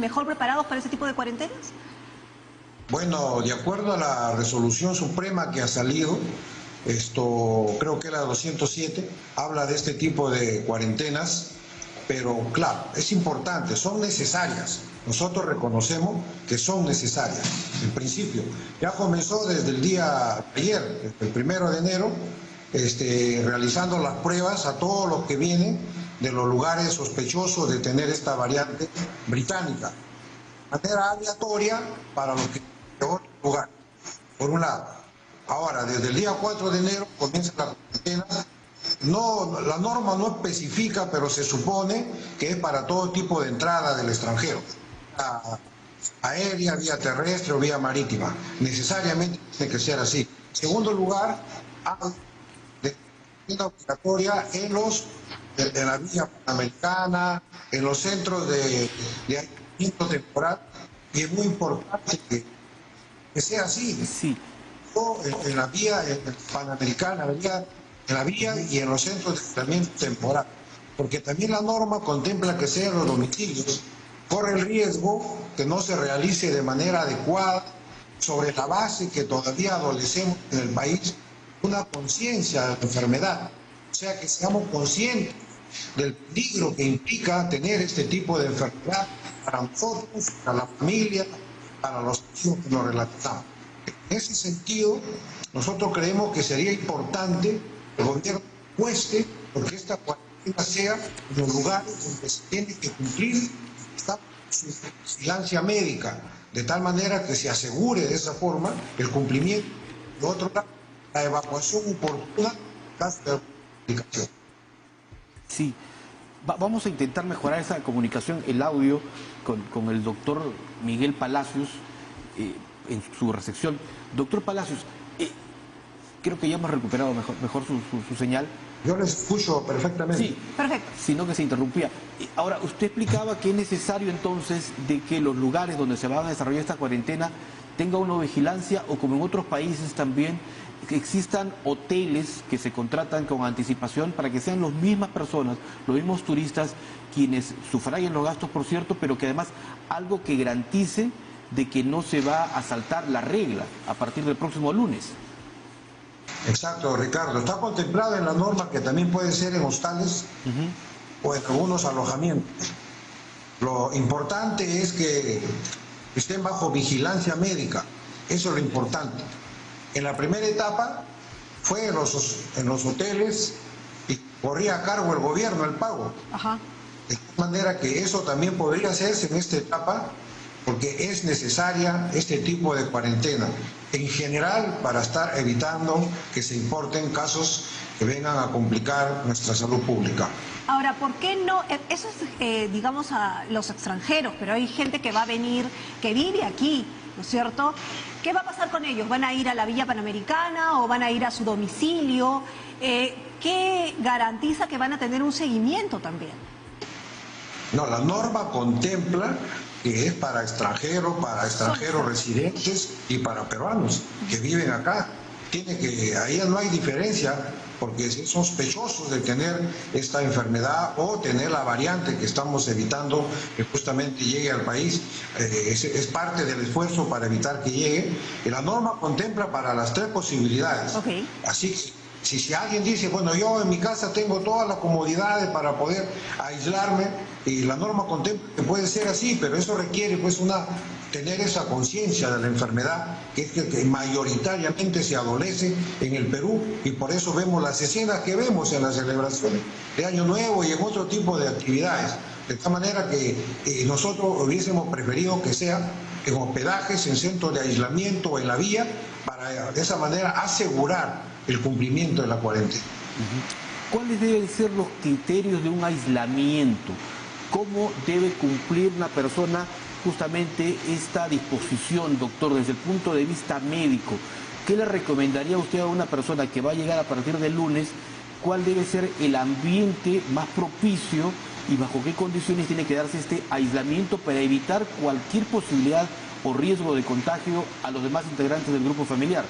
mejor preparados para ese tipo de cuarentenas? Bueno, de acuerdo a la resolución suprema que ha salido, creo que la 207, habla de este tipo de cuarentenas, pero claro, es importante, son necesarias. Nosotros reconocemos que son necesarias. En principio, ya comenzó desde el día de ayer, el 1 de enero, realizando las pruebas a todos los que vienen de los lugares sospechosos de tener esta variante británica. De manera aleatoria para los que de otro lugar, por un lado. Ahora, desde el día 4 de enero comienza la cuarentena. No, la norma no especifica, pero se supone que es para todo tipo de entrada del extranjero, aérea, vía terrestre o vía marítima. Necesariamente tiene que ser así. En segundo lugar, de obligatoria en la vía panamericana, en los centros de aislamiento temporal, y es muy importante que sea así. Sí. En la vía panamericana, en la vía y en los centros de aislamiento temporal, porque también la norma contempla que sean los domicilios, corre el riesgo que no se realice de manera adecuada sobre la base que todavía adolecemos en el país una conciencia de la enfermedad, o sea que seamos conscientes del peligro que implica tener este tipo de enfermedad para nosotros, para la familia, para los hijos que nos relacionamos. En ese sentido, nosotros creemos que sería importante que el gobierno cueste porque esta cuarentena sea en los lugares donde se tiene que cumplir esta vigilancia médica, de tal manera que se asegure de esa forma el cumplimiento. De otro lado, la evacuación oportuna en caso de complicación. Sí. Vamos a intentar mejorar esa comunicación, el audio, con el doctor Miguel Palacios, en su recepción. Doctor Palacios, creo que ya hemos recuperado mejor su señal. Yo les escucho perfectamente. Sí, perfecto. Sino que se interrumpía. Ahora, usted explicaba que es necesario entonces de que los lugares donde se va a desarrollar esta cuarentena tenga una vigilancia, o como en otros países también, que existan hoteles que se contratan con anticipación para que sean las mismas personas, los mismos turistas, quienes sufraguen los gastos, por cierto, pero que además algo que garantice de que no se va a saltar la regla a partir del próximo lunes. Exacto, Ricardo. Está contemplado en la norma que también puede ser en hostales o en algunos alojamientos. Lo importante es que estén bajo vigilancia médica. Eso es lo importante. En la primera etapa fue en los hoteles y corría a cargo el gobierno el pago. Ajá. De tal manera que eso también podría hacerse en esta etapa, porque es necesaria este tipo de cuarentena, en general para estar evitando que se importen casos que vengan a complicar nuestra salud pública. Ahora, ¿por qué no? Eso es, digamos, a los extranjeros, pero hay gente que va a venir, que vive aquí, ¿no es cierto? ¿Qué va a pasar con ellos? ¿Van a ir a la Villa Panamericana o van a ir a su domicilio? ¿Qué garantiza que van a tener un seguimiento también? No, la norma contempla que es para extranjeros residentes y para peruanos que viven acá. Ahí no hay diferencia, porque son sospechosos de tener esta enfermedad o tener la variante que estamos evitando que justamente llegue al país. Es parte del esfuerzo para evitar que llegue. Y la norma contempla para las tres posibilidades. Okay. Así que si alguien dice, bueno, yo en mi casa tengo todas las comodidades para poder aislarme, y la norma contempla que puede ser así, pero eso requiere pues tener esa conciencia de la enfermedad, que es que mayoritariamente se adolece en el Perú, y por eso vemos las escenas que vemos en las celebraciones de Año Nuevo y en otro tipo de actividades. De tal manera que nosotros hubiésemos preferido que sea en hospedajes, en centros de aislamiento o en la vía, para de esa manera asegurar el cumplimiento de la cuarentena. ¿Cuáles deben ser los criterios de un aislamiento? ¿Cómo debe cumplir una persona justamente esta disposición, doctor, desde el punto de vista médico? ¿Qué le recomendaría usted a una persona que va a llegar a partir del lunes? ¿Cuál debe ser el ambiente más propicio y bajo qué condiciones tiene que darse este aislamiento para evitar cualquier posibilidad o riesgo de contagio a los demás integrantes del grupo familiar?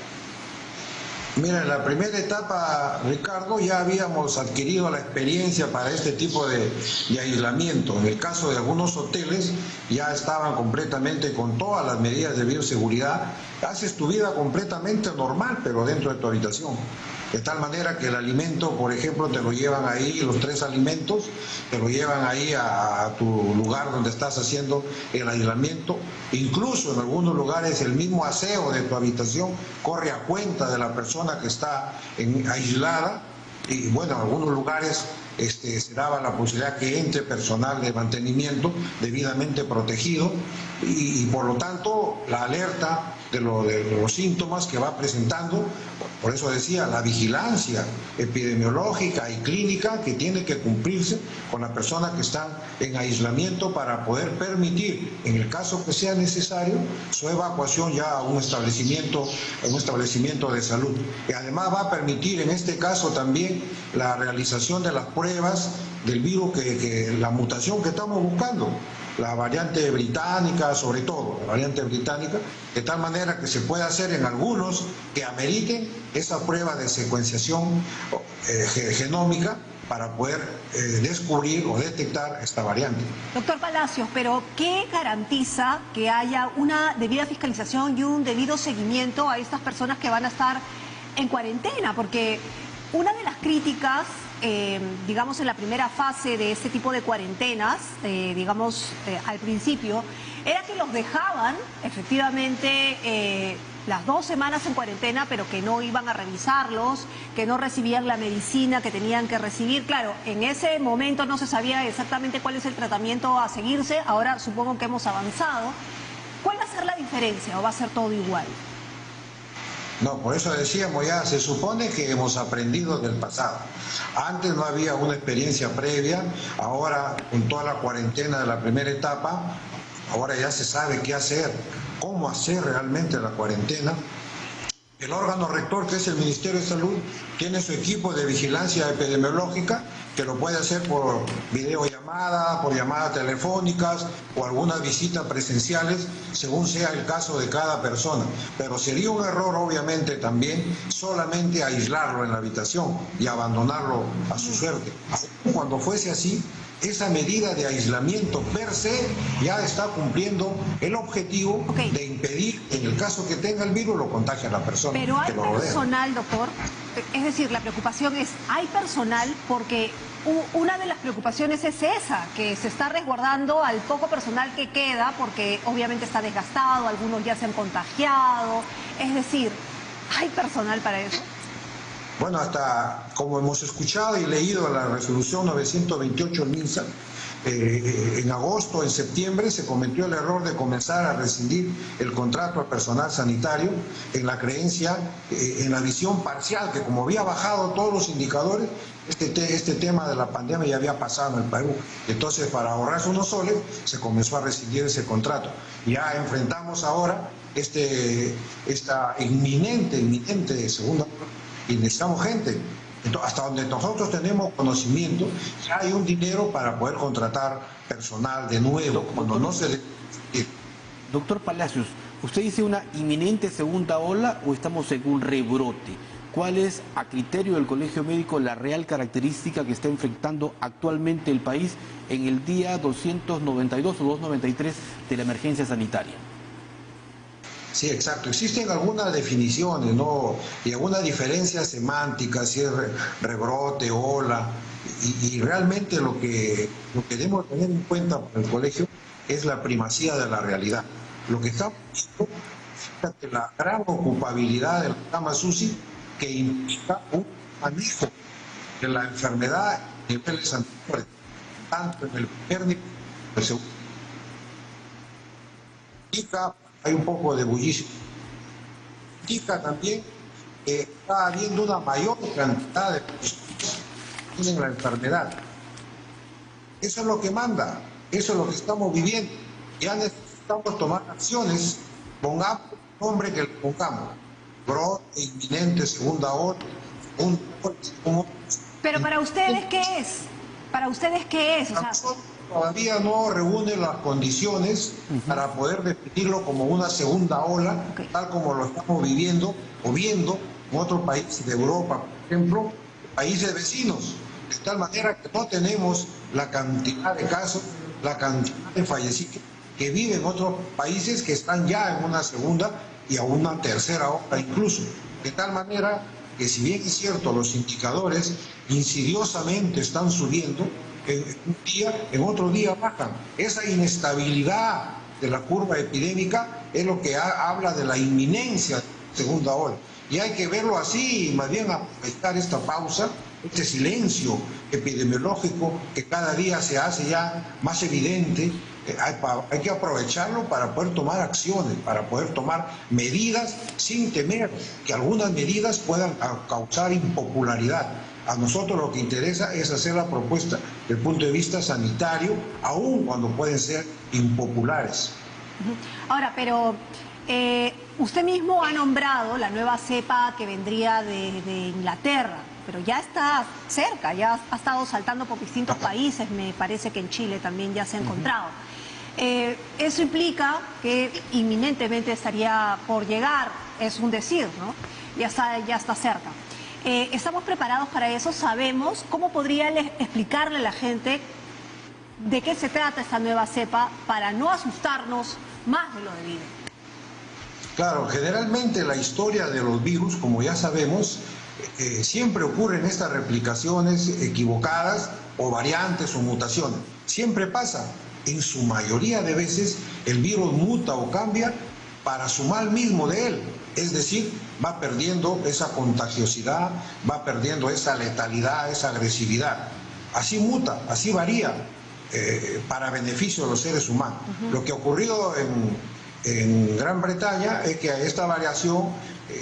Mira, en la primera etapa, Ricardo, ya habíamos adquirido la experiencia para este tipo de aislamiento. En el caso de algunos hoteles, ya estaban completamente con todas las medidas de bioseguridad. Haces tu vida completamente normal, pero dentro de tu habitación. De tal manera que el alimento, por ejemplo, te lo llevan ahí, los 3 alimentos, te lo llevan ahí a tu lugar donde estás haciendo el aislamiento. Incluso en algunos lugares el mismo aseo de tu habitación corre a cuenta de la persona que está aislada. Y bueno, en algunos lugares se daba la posibilidad que entre personal de mantenimiento debidamente protegido y por lo tanto la alerta de los síntomas que va presentando, por eso decía, la vigilancia epidemiológica y clínica que tiene que cumplirse con las personas que están en aislamiento para poder permitir, en el caso que sea necesario, su evacuación ya a un establecimiento de salud. Y además va a permitir en este caso también la realización de las pruebas del virus, la mutación que estamos buscando, la variante británica, sobre todo la variante británica, de tal manera que se pueda hacer en algunos que ameriten esa prueba de secuenciación genómica para poder descubrir o detectar esta variante. Doctor Palacios, pero ¿qué garantiza que haya una debida fiscalización y un debido seguimiento a estas personas que van a estar en cuarentena? Porque una de las críticas, digamos, en la primera fase de este tipo de cuarentenas, al principio, era que los dejaban efectivamente las 2 semanas en cuarentena, pero que no iban a revisarlos, que no recibían la medicina que tenían que recibir. Claro, en ese momento no se sabía exactamente cuál es el tratamiento a seguirse, ahora supongo que hemos avanzado. ¿Cuál va a ser la diferencia o va a ser todo igual? No, por eso decíamos ya, se supone que hemos aprendido del pasado. Antes no había una experiencia previa, ahora con toda la cuarentena de la primera etapa, ahora ya se sabe qué hacer, cómo hacer realmente la cuarentena. El órgano rector, que es el Ministerio de Salud, tiene su equipo de vigilancia epidemiológica que lo puede hacer por videollamada, por llamadas telefónicas o algunas visitas presenciales, según sea el caso de cada persona. Pero sería un error, obviamente, también solamente aislarlo en la habitación y abandonarlo a su suerte. Cuando fuese así, esa medida de aislamiento per se ya está cumpliendo el objetivo de impedir, en el caso que tenga el virus, lo contagie a la persona. Pero hay que lo rodea. personal, doctor. Es decir, la preocupación es, hay personal, porque una de las preocupaciones es esa, que se está resguardando al poco personal que queda, porque obviamente está desgastado, algunos ya se han contagiado. Es decir, ¿hay personal para eso? Bueno, hasta como hemos escuchado y leído la resolución 928 del MINSA, en agosto, en septiembre, se cometió el error de comenzar a rescindir el contrato al personal sanitario en la creencia, en la visión parcial, que como había bajado todos los indicadores, este tema de la pandemia ya había pasado en el Perú. Entonces, para ahorrarse unos soles, se comenzó a rescindir ese contrato. Ya enfrentamos ahora esta inminente segunda, y necesitamos gente. Entonces, hasta donde nosotros tenemos conocimiento, ya hay un dinero para poder contratar personal de nuevo, cuando no se... Doctor Palacios, ¿usted dice una inminente segunda ola o estamos en un rebrote? ¿Cuál es, a criterio del Colegio Médico, la real característica que está enfrentando actualmente el país en el día 292 o 293 de la emergencia sanitaria? Sí, exacto. Existen algunas definiciones, ¿no? Y algunas diferencias semánticas, si es rebrote, ola, y realmente lo que debemos tener en cuenta para el colegio es la primacía de la realidad. Lo que estamos viendo es la gran ocupabilidad de la cama UCI, que implica un manejo de la enfermedad en niveles anteriores, tanto en el primer nivel como en el segundo. Hay un poco de bullicio. Indica también que está habiendo una mayor cantidad de personas que tienen la enfermedad. Eso es lo que manda, eso es lo que estamos viviendo. Ya necesitamos tomar acciones, pongamos el nombre que le pongamos. Brote, inminente, segunda ola, Pero para ustedes, ¿qué es? ¿Para ustedes qué es? O sea, todavía no reúne las condiciones para poder definirlo como una segunda ola, tal como lo estamos viviendo o viendo en otro país de Europa, por ejemplo, países vecinos, de tal manera que no tenemos la cantidad de casos, la cantidad de fallecidos que viven en otros países que están ya en una segunda y a una tercera ola incluso. De tal manera que, si bien es cierto, los indicadores insidiosamente están subiendo, en otro día bajan. Esa inestabilidad de la curva epidémica es lo que habla de la inminencia de la segunda ola. Y hay que verlo así, y más bien aprovechar esta pausa, este silencio epidemiológico que cada día se hace ya más evidente. Hay que aprovecharlo para poder tomar acciones, para poder tomar medidas sin temer que algunas medidas puedan causar impopularidad. A nosotros lo que interesa es hacer la propuesta desde el punto de vista sanitario, aun cuando pueden ser impopulares. Ahora, pero usted mismo ha nombrado la nueva cepa que vendría de Inglaterra, pero ya está cerca, ya ha estado saltando por distintos países, me parece que en Chile también ya se ha encontrado. Eso implica que inminentemente estaría por llegar, es un decir, ¿no? Ya está cerca. ¿Estamos preparados para eso? ¿Sabemos cómo podría explicarle a la gente de qué se trata esta nueva cepa para no asustarnos más de lo debido? Claro, generalmente la historia de los virus, como ya sabemos, siempre ocurren estas replicaciones equivocadas o variantes o mutaciones. Siempre pasa. En su mayoría de veces el virus muta o cambia para su mal mismo de él. Es decir, va perdiendo esa contagiosidad, va perdiendo esa letalidad, esa agresividad. Así muta, así varía para beneficio de los seres humanos. Lo que ha ocurrido en Gran Bretaña es que esta variación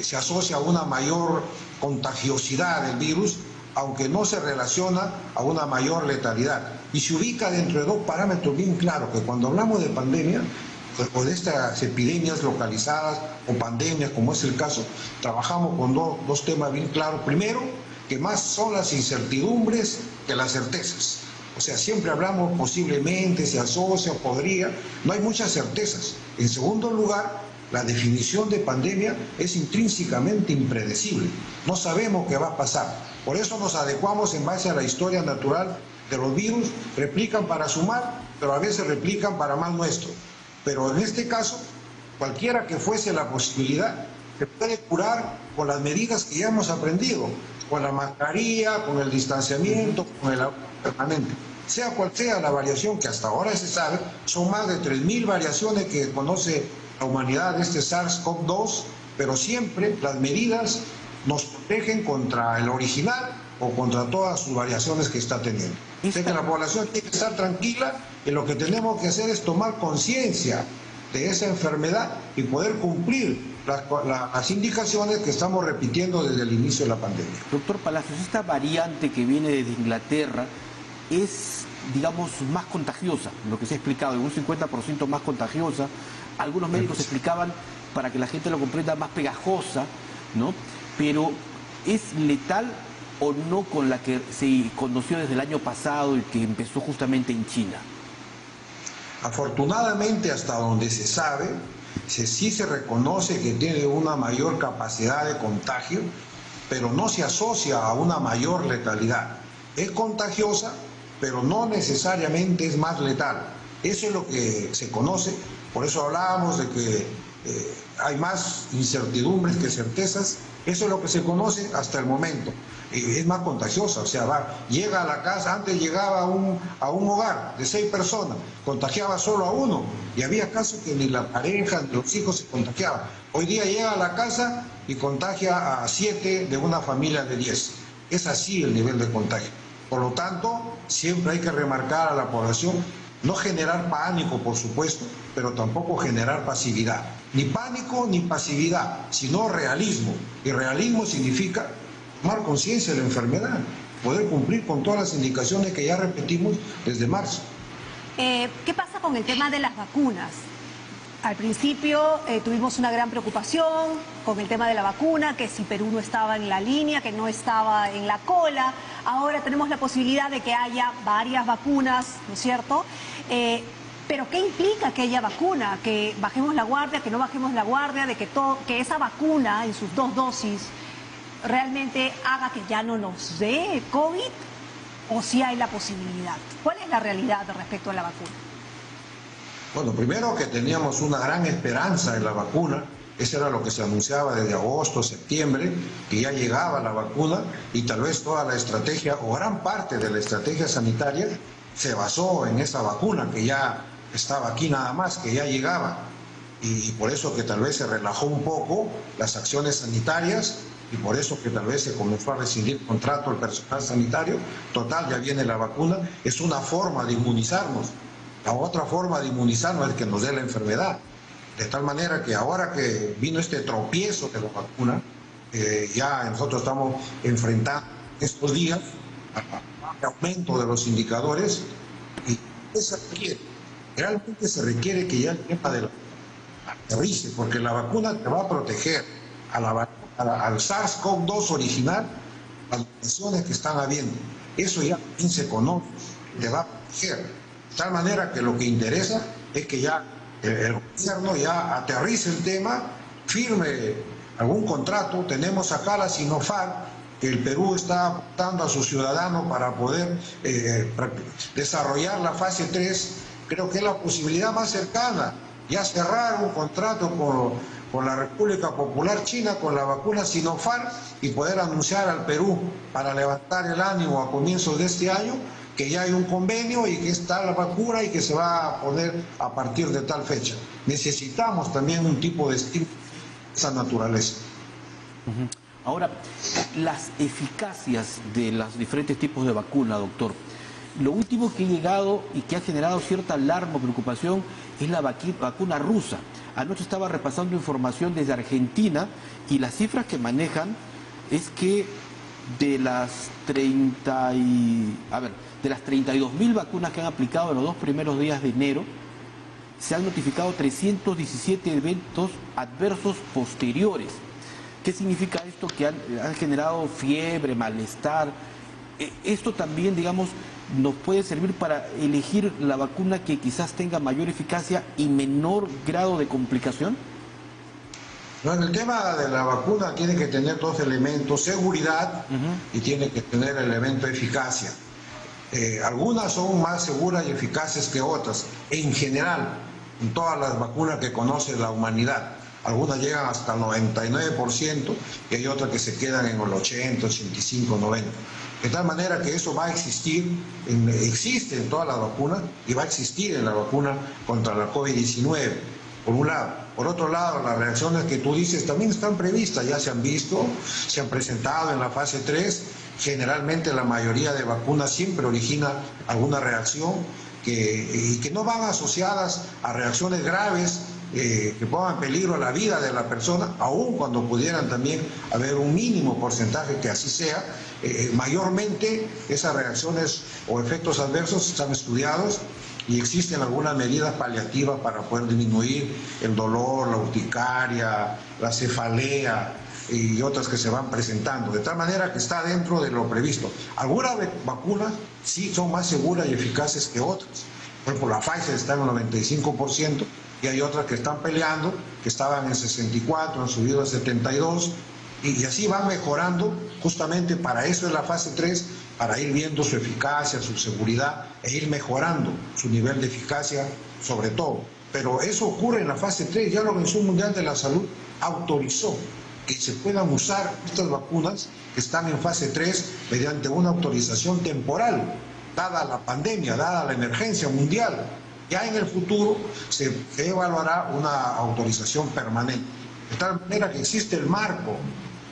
se asocia a una mayor contagiosidad del virus, aunque no se relaciona a una mayor letalidad. Y se ubica dentro de dos parámetros bien claros, que cuando hablamos de pandemia, o de estas epidemias localizadas o pandemias, como es el caso, trabajamos con dos temas bien claros. Primero, que más son las incertidumbres que las certezas. O sea, siempre hablamos posiblemente, se asocia, podría, no hay muchas certezas. En segundo lugar, la definición de pandemia es intrínsecamente impredecible. No sabemos qué va a pasar. Por eso nos adecuamos en base a la historia natural de los virus. Replican para su mal, pero a veces replican para mal nuestro. Pero en este caso, cualquiera que fuese la posibilidad, se puede curar con las medidas que ya hemos aprendido, con la mascarilla, con el distanciamiento, con el lavado permanente. Sea cual sea la variación que hasta ahora se sabe, son más de 3.000 variaciones que conoce la humanidad de este SARS-CoV-2, pero siempre las medidas nos protegen contra el original o contra todas sus variaciones que está teniendo. Sé que la población tiene que estar tranquila y lo que tenemos que hacer es tomar conciencia de esa enfermedad y poder cumplir las indicaciones que estamos repitiendo desde el inicio de la pandemia. Doctor Palacios, esta variante que viene desde Inglaterra es, digamos, más contagiosa, lo que se ha explicado, un 50% más contagiosa. Algunos médicos explicaban, para que la gente lo comprenda, más pegajosa, ¿no? Pero ¿es letal o no con la que se conoció desde el año pasado y que empezó justamente en China? Afortunadamente, hasta donde se sabe, sí se reconoce que tiene una mayor capacidad de contagio, pero no se asocia a una mayor letalidad. Es contagiosa, pero no necesariamente es más letal. Eso es lo que se conoce, por eso hablábamos de que hay más incertidumbres que certezas. Eso es lo que se conoce hasta el momento. Es más contagiosa, o sea, llega a la casa, antes llegaba a un hogar de 6 personas, contagiaba solo a uno, y había casos que ni la pareja ni los hijos se contagiaban. Hoy día llega a la casa y contagia a 7 de una familia de 10. Es así el nivel de contagio. Por lo tanto, siempre hay que remarcar a la población, no generar pánico, por supuesto, pero tampoco generar pasividad. Ni pánico ni pasividad, sino realismo. Y realismo significa tomar conciencia de la enfermedad, poder cumplir con todas las indicaciones que ya repetimos desde marzo. ¿Qué pasa con el tema de las vacunas? Al principio tuvimos una gran preocupación con el tema de la vacuna, que si Perú no estaba en la línea, que no estaba en la cola. Ahora tenemos la posibilidad de que haya varias vacunas, ¿no es cierto? Pero ¿qué implica que haya vacuna? Que bajemos la guardia, que no bajemos la guardia, de que esa vacuna en sus 2 dosis realmente haga que ya no nos dé COVID o si hay la posibilidad? ¿Cuál es la realidad respecto a la vacuna? Bueno, primero que teníamos una gran esperanza en la vacuna. Eso era lo que se anunciaba desde agosto, septiembre, que ya llegaba la vacuna, y tal vez toda la estrategia o gran parte de la estrategia sanitaria se basó en esa vacuna que ya estaba aquí nada más, que ya llegaba. Y por eso que tal vez se relajó un poco las acciones sanitarias, y por eso que tal vez se comenzó a rescindir contrato al personal sanitario. Total, ya viene la vacuna, es una forma de inmunizarnos. La otra forma de inmunizarnos es que nos dé la enfermedad. De tal manera que ahora que vino este tropiezo de la vacuna, ya nosotros estamos enfrentando estos días al aumento de los indicadores, y se requiere, realmente se requiere que ya el tema de la aterrice, porque la vacuna te va a proteger al SARS-CoV-2 original, las mutaciones que están habiendo. Eso ya también se conoce, te va a proteger. De tal manera que lo que interesa es que ya el gobierno ya aterrice el tema, firme algún contrato. Tenemos acá la Sinopharm, que el Perú está aportando a sus ciudadanos para poder desarrollar la fase 3. Creo que es la posibilidad más cercana, ya cerrar un contrato con la República Popular China, con la vacuna Sinopharm, y poder anunciar al Perú, para levantar el ánimo a comienzos de este año, que ya hay un convenio y que está la vacuna y que se va a poner a partir de tal fecha. Necesitamos también un tipo de estímulo de esa naturaleza. Ahora, las eficacias de los diferentes tipos de vacuna, doctor. Lo último que ha llegado y que ha generado cierta alarma o preocupación es la vacuna rusa. Anoche estaba repasando información desde Argentina y las cifras que manejan es que de las 32.000 vacunas que han aplicado en los 2 primeros días de enero, se han notificado 317 eventos adversos posteriores. ¿Qué significa esto? Que han generado fiebre, malestar. Esto también, digamos, nos puede servir para elegir la vacuna que quizás tenga mayor eficacia y menor grado de complicación. No, en el tema de la vacuna tiene que tener 2 elementos: seguridad y tiene que tener el elemento eficacia. Algunas son más seguras y eficaces que otras, en general, en todas las vacunas que conoce la humanidad. Algunas llegan hasta el 99% y hay otras que se quedan en el 80, 85, 90. De tal manera que eso va a existir, existe en todas las vacunas y va a existir en la vacuna contra la COVID-19, por un lado. Por otro lado, las reacciones que tú dices también están previstas, ya se han visto, se han presentado en la fase 3. Generalmente la mayoría de vacunas siempre origina alguna reacción y que no van asociadas a reacciones graves que pongan en peligro la vida de la persona, aun cuando pudieran también haber un mínimo porcentaje que así sea. Mayormente esas reacciones o efectos adversos están estudiados y existen algunas medidas paliativas para poder disminuir el dolor, la urticaria, la cefalea y otras que se van presentando, de tal manera que está dentro de lo previsto. Algunas vacunas sí son más seguras y eficaces que otras. Por ejemplo, la Pfizer está en el 95% y hay otras que están peleando, que estaban en 64, han subido a 72, y así van mejorando. Justamente para eso es la fase 3, para ir viendo su eficacia, su seguridad e ir mejorando su nivel de eficacia sobre todo. Pero eso ocurre en la fase 3, ya la Organización Mundial de la Salud autorizó que se puedan usar estas vacunas que están en fase 3 mediante una autorización temporal, dada la pandemia, dada la emergencia mundial. Ya en el futuro se evaluará una autorización permanente, de tal manera que existe el marco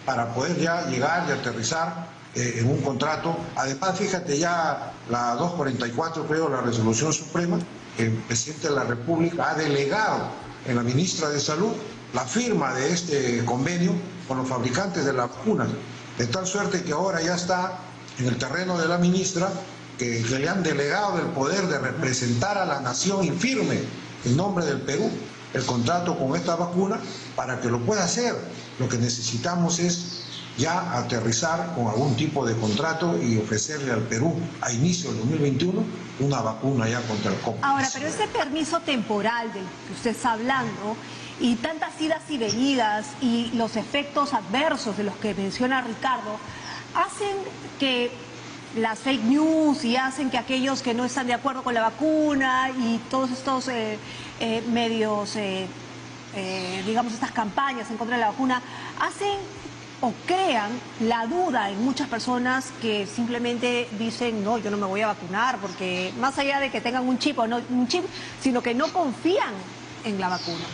para poder ya llegar y aterrizar en un contrato. Además, fíjate, ya la 244, creo, la resolución suprema, el presidente de la República ha delegado en la ministra de Salud la firma de este convenio con los fabricantes de la vacuna, de tal suerte que ahora ya está en el terreno de la ministra, que le han delegado el poder de representar a la nación y firme en nombre del Perú el contrato con esta vacuna para que lo pueda hacer. Lo que necesitamos es ya aterrizar con algún tipo de contrato y ofrecerle al Perú a inicio del 2021 una vacuna ya contra el COVID. Ahora, pero ese permiso temporal del que usted está hablando y tantas idas y venidas y los efectos adversos de los que menciona Ricardo, hacen que las fake news y hacen que aquellos que no están de acuerdo con la vacuna y todos estos medios, digamos, estas campañas en contra de la vacuna, hacen o crean la duda en muchas personas que simplemente dicen, no, yo no me voy a vacunar, porque más allá de que tengan un chip o no un chip, sino que no confían en la vacuna.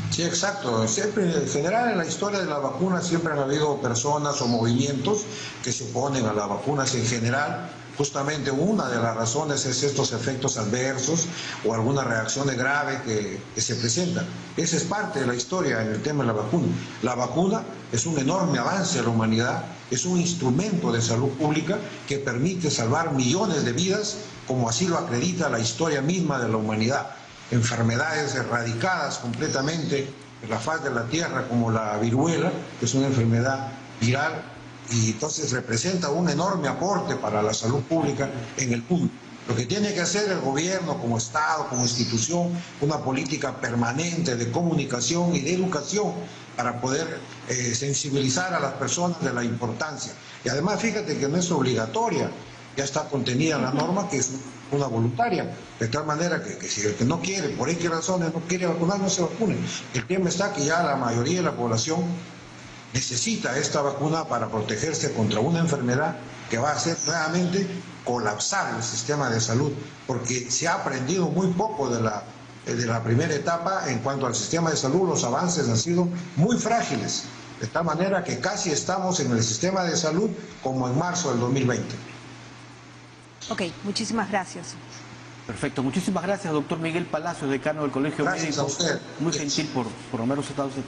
Sí, exacto. Siempre, en general, en la historia de la vacuna siempre han habido personas o movimientos que se oponen a las vacunas en general. Justamente una de las razones es estos efectos adversos o algunas reacciones graves que se presentan. Esa es parte de la historia en el tema de la vacuna. La vacuna es un enorme avance de la humanidad, es un instrumento de salud pública que permite salvar millones de vidas, como así lo acredita la historia misma de la humanidad. Enfermedades erradicadas completamente de la faz de la tierra, como la viruela, que es una enfermedad viral, y entonces representa un enorme aporte para la salud pública en el mundo. Lo que tiene que hacer el gobierno como Estado, como institución, una política permanente de comunicación y de educación para poder sensibilizar a las personas de la importancia. Y además fíjate que no es obligatoria, ya está contenida en la norma que es una voluntaria, de tal manera que si el que no quiere, por X razones no quiere vacunar, no se vacune. El tema está que ya la mayoría de la población necesita esta vacuna para protegerse contra una enfermedad que va a hacer nuevamente colapsar el sistema de salud, porque se ha aprendido muy poco de la primera etapa en cuanto al sistema de salud. Los avances han sido muy frágiles, de tal manera que casi estamos en el sistema de salud como en marzo del 2020. Ok, muchísimas gracias. Perfecto, muchísimas gracias, doctor Miguel Palacios, decano del Colegio Gracias Médico. a usted. Muy gentil por habernos estado